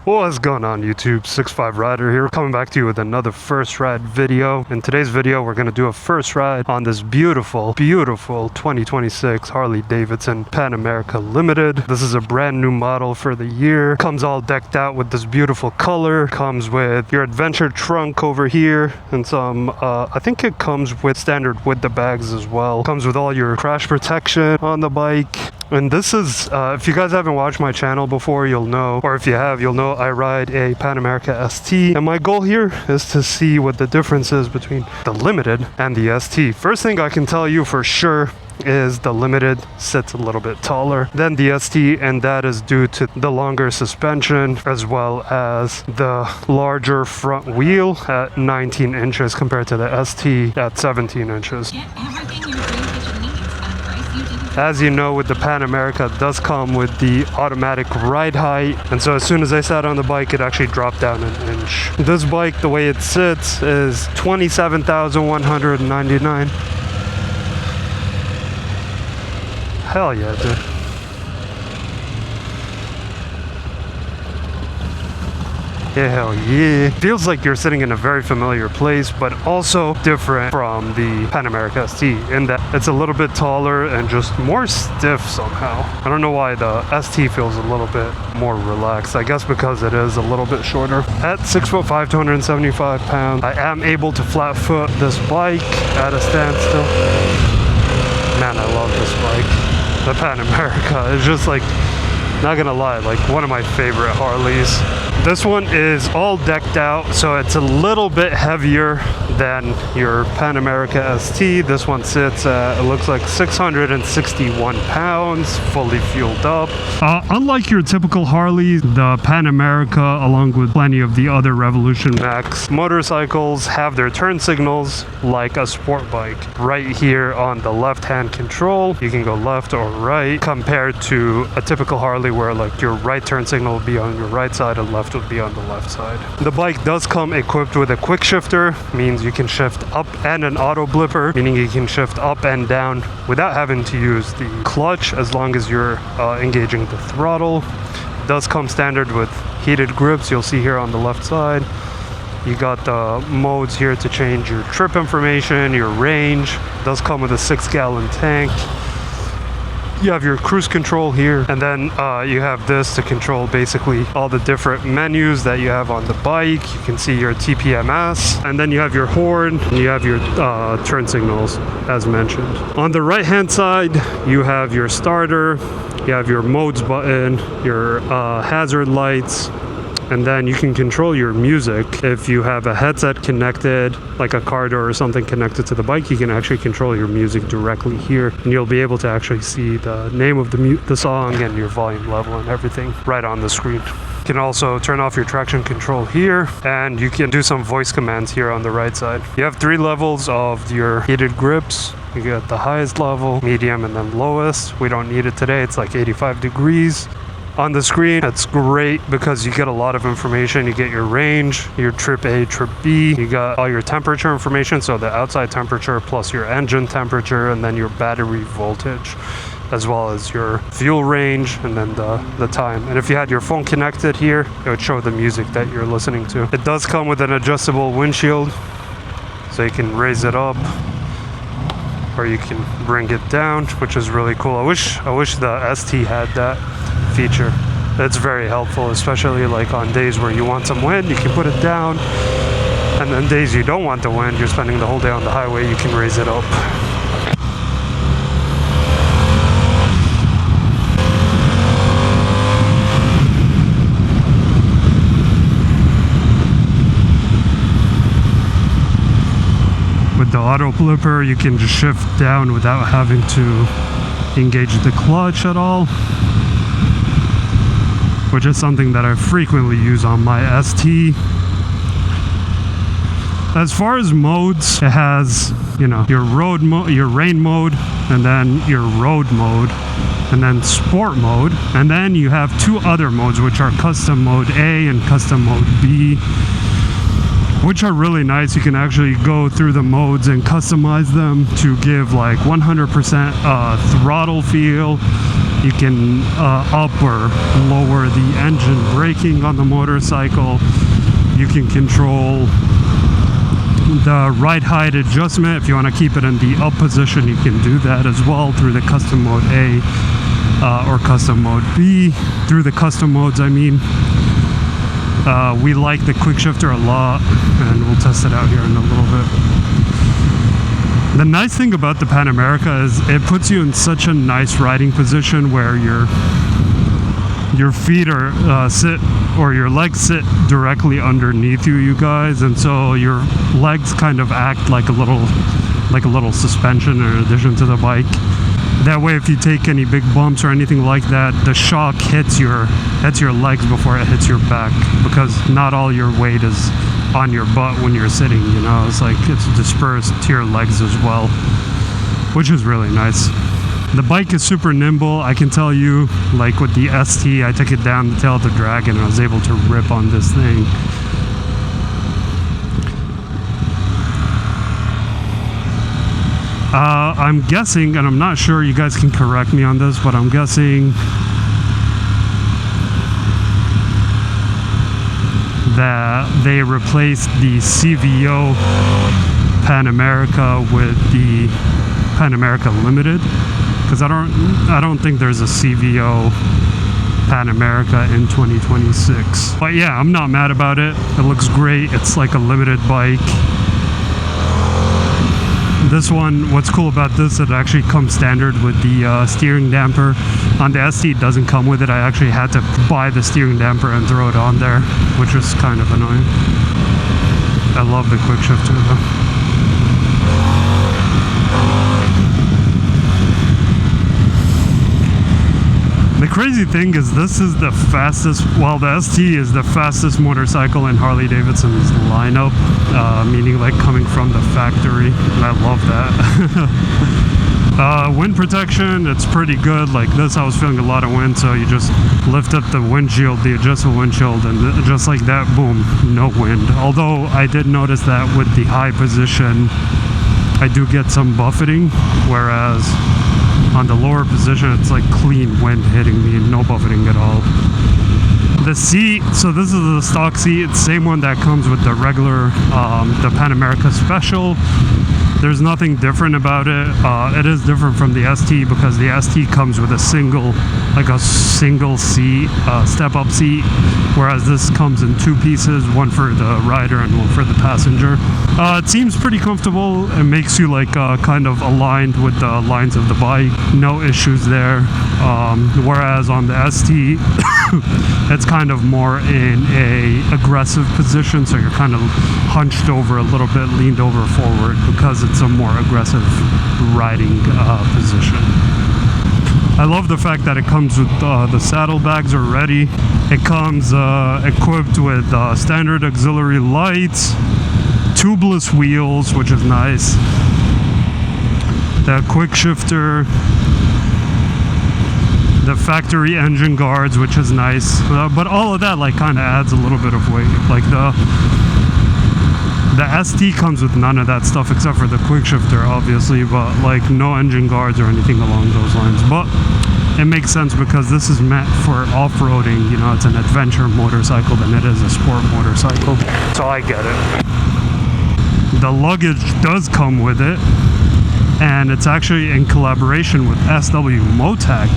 What's going on YouTube? 65 Rider here, coming back to you with another first ride video. In today's video, we're going to do a first ride on this beautiful 2026 Harley Davidson Pan America Limited. This is a brand new model for the year. Comes all decked out with this beautiful color. Comes with your adventure trunk over here and some, I think it comes with standard with the bags as well. Comes with all your crash protection on the bike. And this is, if you guys haven't watched my channel before, you'll know, or if you have, you'll know I ride a Pan America ST. And my goal here is to see what the difference is between the Limited and the ST. First thing I can tell you for sure is the Limited sits a little bit taller than the ST, and that is due to the longer suspension as well as the larger front wheel at 19 inches compared to the ST at 17 inches. As you know, with the Pan America, it does come with the automatic ride height, and so as soon as I sat on the bike, it actually dropped down an inch. This bike, the way it sits, is $27,199. Hell yeah, dude. Yeah, hell yeah. Feels like you're sitting in a very familiar place, but also different from the Pan America ST in that it's a little bit taller and just more stiff somehow. I don't know why the ST feels a little bit more relaxed. I guess because it is a little bit shorter. At 6'5", 275 pounds, I am able to flat foot this bike at a standstill. Man, I love this bike. The Pan America is just like, not gonna lie, like one of my favorite Harleys. This one is all decked out, so it's a little bit heavier than your Pan America ST. This one sits at, it looks like 661 pounds, fully fueled up. Unlike your typical Harley, the Pan America, along with plenty of the other Revolution Max motorcycles, have their turn signals like a sport bike. Right here on the left-hand control, you can go left or right, compared to a typical Harley where like your right turn signal will be on your right side and left would be on the left side. The bike does come equipped with a quick shifter, means you can shift up, and an auto blipper, meaning you can shift up and down without having to use the clutch as long as you're engaging the throttle. It does come standard with heated grips, you'll see here on the left side. You got the modes here to change your trip information, your range. It does come with a 6-gallon tank. You have your cruise control here, and then you have this to control basically all the different menus that you have on the bike. You can see your TPMS, and then you have your horn, and you have your turn signals as mentioned. On the right hand side, you have your starter, you have your modes button, your hazard lights, and then you can control your music. If you have a headset connected, like a car door or something connected to the bike, you can actually control your music directly here, and you'll be able to actually see the name of the song and your volume level and everything right on the screen. You can also turn off your traction control here, and you can do some voice commands here on the right side. You have 3 levels of your heated grips. You get the highest level, medium, and then lowest. We don't need it today, it's like 85 degrees. On the screen, it's great because you get a lot of information. You get your range, your trip A, trip B. You got all your temperature information, so the outside temperature plus your engine temperature, and then your battery voltage, as well as your fuel range, and then the time. And if you had your phone connected here, it would show the music that you're listening to. It does come with an adjustable windshield, so you can raise it up, or you can bring it down, which is really cool. I wish the ST had that feature. It's very helpful, especially like on days where you want some wind, you can put it down, and then days you don't want the wind, you're spending the whole day on the highway, you can raise it up. With the auto blipper, you can just shift down without having to engage the clutch at all, which is something that I frequently use on my ST. As far as modes, it has, you know, your road mode, your rain mode, and then your road mode, and then sport mode, and then you have 2 other modes, which are custom mode A and custom mode B, which are really nice. You can actually go through the modes and customize them to give like 100% throttle feel, You can up or lower the engine braking on the motorcycle. You can control the ride height adjustment. If you want to keep it in the up position, you can do that as well through the custom mode A or custom mode B. Through the custom modes, I mean. We like the quick shifter a lot, and we'll test it out here in a little bit. The nice thing about the Pan America is it puts you in such a nice riding position where your feet are sit, or your legs sit directly underneath you guys, and so your legs kind of act like a little suspension in addition to the bike. That way, if you take any big bumps or anything like that, the shock hits your legs before it hits your back, because not all your weight is on your butt when you're sitting, you know. It's like it's dispersed to your legs as well, which is really nice. The bike is super nimble. I can tell you, like with the ST, I took it down the tail of the Dragon and I was able to rip on this thing. I'm guessing, and I'm not sure, you guys can correct me on this, but I'm guessing that they replaced the CVO Pan America with the Pan America Limited, because I don't think there's a CVO Pan America in 2026. But yeah, I'm not mad about it. It looks great. It's like a limited bike. This one, what's cool about this, it actually comes standard with the steering damper. On the ST, it doesn't come with it. I actually had to buy the steering damper and throw it on there, which was kind of annoying. I love the quick shifter though. The crazy thing is this is the fastest, well, the ST is the fastest motorcycle in Harley Davidson's lineup, meaning like coming from the factory, and I love that. Wind protection, it's pretty good. Like this, I was feeling a lot of wind, so you just lift up the windshield, the adjustable windshield, and just like that, boom, no wind. Although I did notice that with the high position, I do get some buffeting, whereas on the lower position, it's like clean wind hitting me and no buffeting at all. The seat, so this is the stock seat. It's the same one that comes with the regular, the Pan America Special. There's nothing different about it. It is different from the ST because the ST comes with a single seat, step-up seat, whereas this comes in two pieces, one for the rider and one for the passenger. It seems pretty comfortable. It makes you like kind of aligned with the lines of the bike. No issues there. Whereas on the ST, it's kind of more in a aggressive position, so you're kind of hunched over a little bit, leaned over forward, because it's a more aggressive riding position. I love the fact that it comes with the saddlebags already. It comes equipped with standard auxiliary lights, tubeless wheels, which is nice. The quick shifter, the factory engine guards, which is nice. But all of that like kind of adds a little bit of weight. Like the ST comes with none of that stuff except for the quick shifter, obviously, but like no engine guards or anything along those lines. But it makes sense because this is meant for off-roading. You know, it's an adventure motorcycle than it is a sport motorcycle. So I get it. The luggage does come with it, and it's actually in collaboration with SW Motec.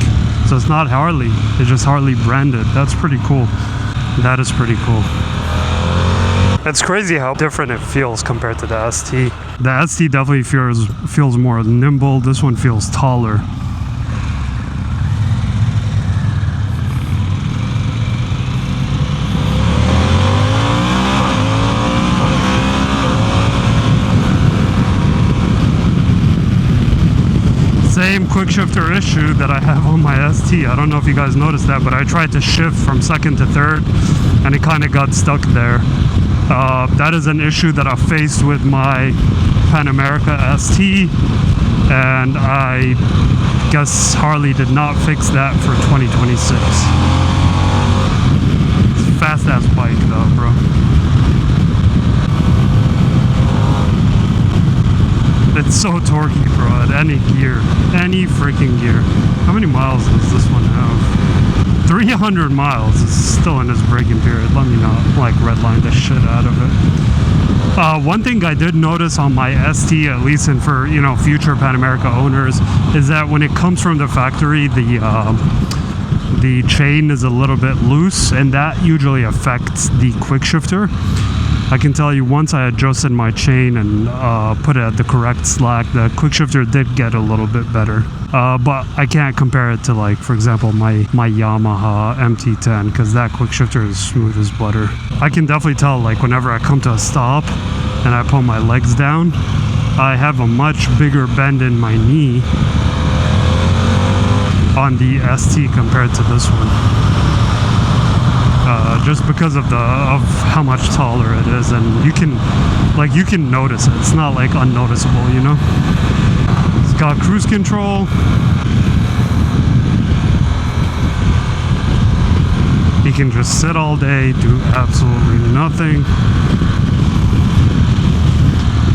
So it's not Harley, it's just Harley branded. That's pretty cool. That is pretty cool. It's crazy how different it feels compared to the ST. The ST definitely feels more nimble. This one feels taller. Same quick shifter issue that I have on my ST. I don't know if you guys noticed that, but I tried to shift from second to third and it kind of got stuck there. That is an issue that I faced with my Pan America ST, and I guess Harley did not fix that for 2026. It's a fast ass bike though, bro. It's so torquey, bro, at any gear. Any freaking gear. How many miles does this one have? 300 miles. It's still in its braking period. Let me not, like, redline the shit out of it. One thing I did notice on my ST, at least and for, you know, future Pan America owners, is that when it comes from the factory, the chain is a little bit loose, and that usually affects the quick shifter. I can tell you, once I adjusted my chain and put it at the correct slack, the quick shifter did get a little bit better. But I can't compare it to, like, for example, my Yamaha MT-10, because that quick shifter is smooth as butter. I can definitely tell, like, whenever I come to a stop and I pull my legs down, I have a much bigger bend in my knee on the ST compared to this one. Just because of how much taller it is, and you can notice it. It's not like unnoticeable, you know. It's got cruise control. You can just sit all day, do absolutely nothing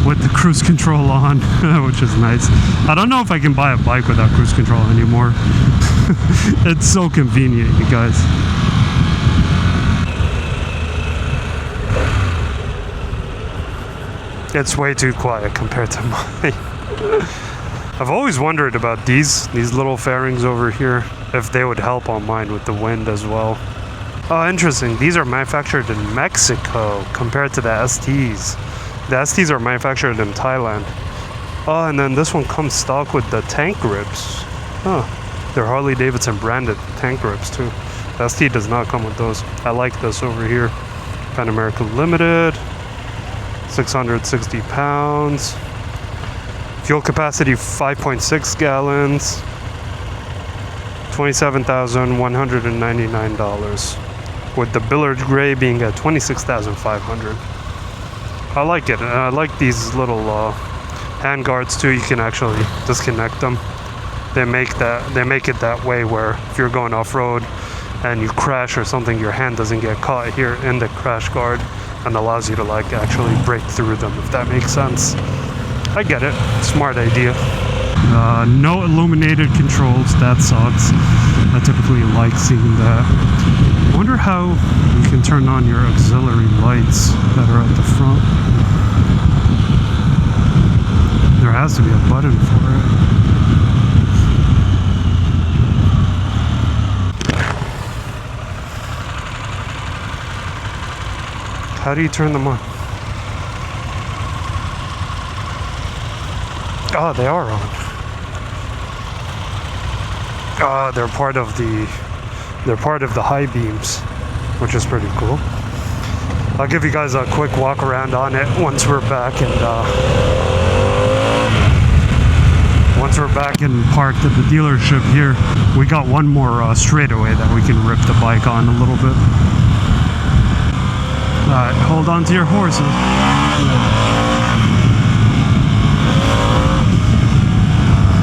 with the cruise control on, which is nice. I don't know if I can buy a bike without cruise control anymore. It's so convenient, you guys. It's way too quiet compared to mine. I've always wondered about these little fairings over here, if they would help on mine with the wind as well. Oh, interesting. These are manufactured in Mexico compared to the STs. The STs are manufactured in Thailand. Oh, and then this one comes stock with the tank grips. Huh. They're Harley Davidson branded tank grips too. The ST does not come with those. I like this over here. Pan America Limited. 660 pounds. Fuel capacity 5.6 gallons. $27,199. With the billet gray being at $26,500. I like it. I like these little hand guards too. You can actually disconnect them. They make it that way where if you're going off-road and you crash or something, your hand doesn't get caught here in the crash guard, and allows you to, like, actually break through them, if that makes sense. I get it. Smart idea. No illuminated controls. That sucks. I typically like seeing that. I wonder how you can turn on your auxiliary lights that are at the front. There has to be a button for it. How do you turn them on? Oh, they are on. They're part of the high beams, which is pretty cool. I'll give you guys a quick walk around on it once we're back and parked at the dealership here. We got one more straightaway that we can rip the bike on a little bit. Alright, hold on to your horses.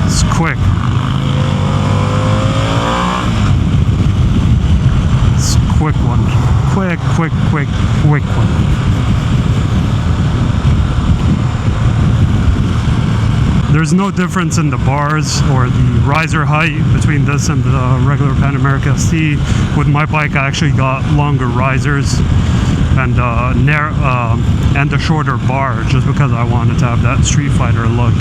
It's quick. It's a quick one. Quick one. There's no difference in the bars or the riser height between this and the regular Pan America ST. With my bike, I actually got longer risers and a shorter bar, just because I wanted to have that Street Fighter look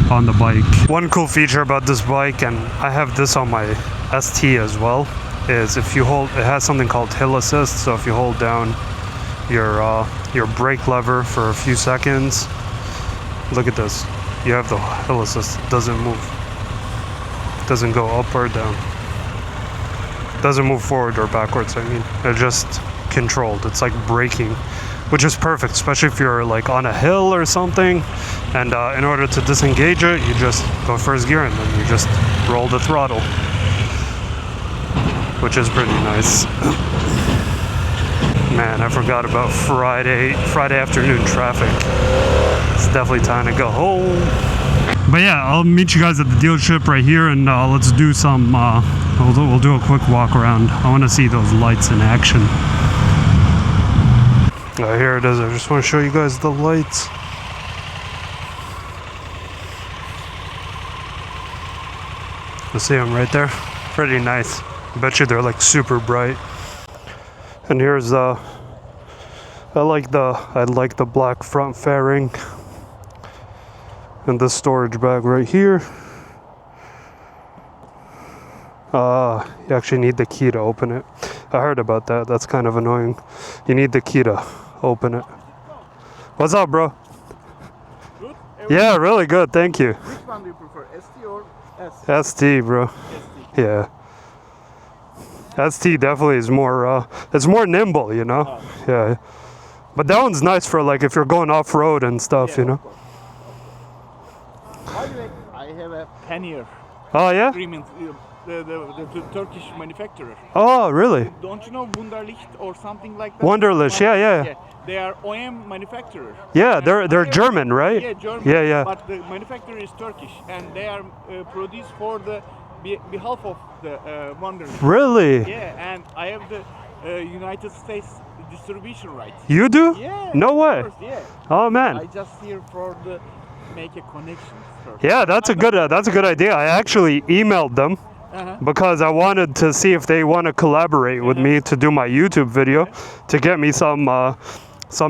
on the bike. One cool feature about this bike, and I have this on my ST as well, is if you hold, it has something called hill assist. So if you hold down your brake lever for a few seconds, look at this. You have the hill assist. It doesn't move. It doesn't go up or down. It doesn't move forward or backwards. I mean, it just controlled. It's like braking, which is perfect, especially if you're like on a hill or something, and in order to disengage it, you just go first gear and then you just roll the throttle, which is pretty nice. Man, I forgot about Friday afternoon traffic. It's definitely time to go home. But yeah, I'll meet you guys at the dealership right here, and let's do some we'll do a quick walk around. I want to see those lights in action. Here it is. I just want to show you guys the lights. You see them right there? Pretty nice. Bet you they're like super bright. And here's I like the black front fairing. And this storage bag right here. You actually need the key to open it. I heard about that. That's kind of annoying. You need the key to open it. What's up, bro? Good? Yeah, really good. Thank you. Which one do you prefer, ST or S? ST, bro. ST. Yeah. ST definitely is more, it's more nimble, you know? Oh. Yeah. But that one's nice for like if you're going off-road and stuff, you know? By the way, I have a Pannier Oh, yeah? agreement, the Turkish manufacturer. Oh, really? Don't you know Wunderlicht or something like that? Wunderlich, yeah. They are OEM manufacturer. Yeah, And they're German, right? Yeah, German. Yeah. But the manufacturer is Turkish, and they are produced for the behalf of the Wunderlicht. Really? Yeah, and I have the United States distribution rights. You do? Yeah. No way. Of course, yeah. Oh, I man. just here for the make a connection first. Yeah, that's a good idea. I actually emailed them because I wanted to see if they want to collaborate with me to do my YouTube video to get me some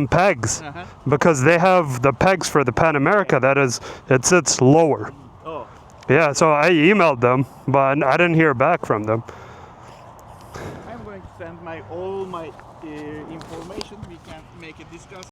pegs because they have the pegs for the Pan America it sits lower. Oh. Yeah, so I emailed them, but I didn't hear back from them. I'm going to send all my information. We can make a discussion.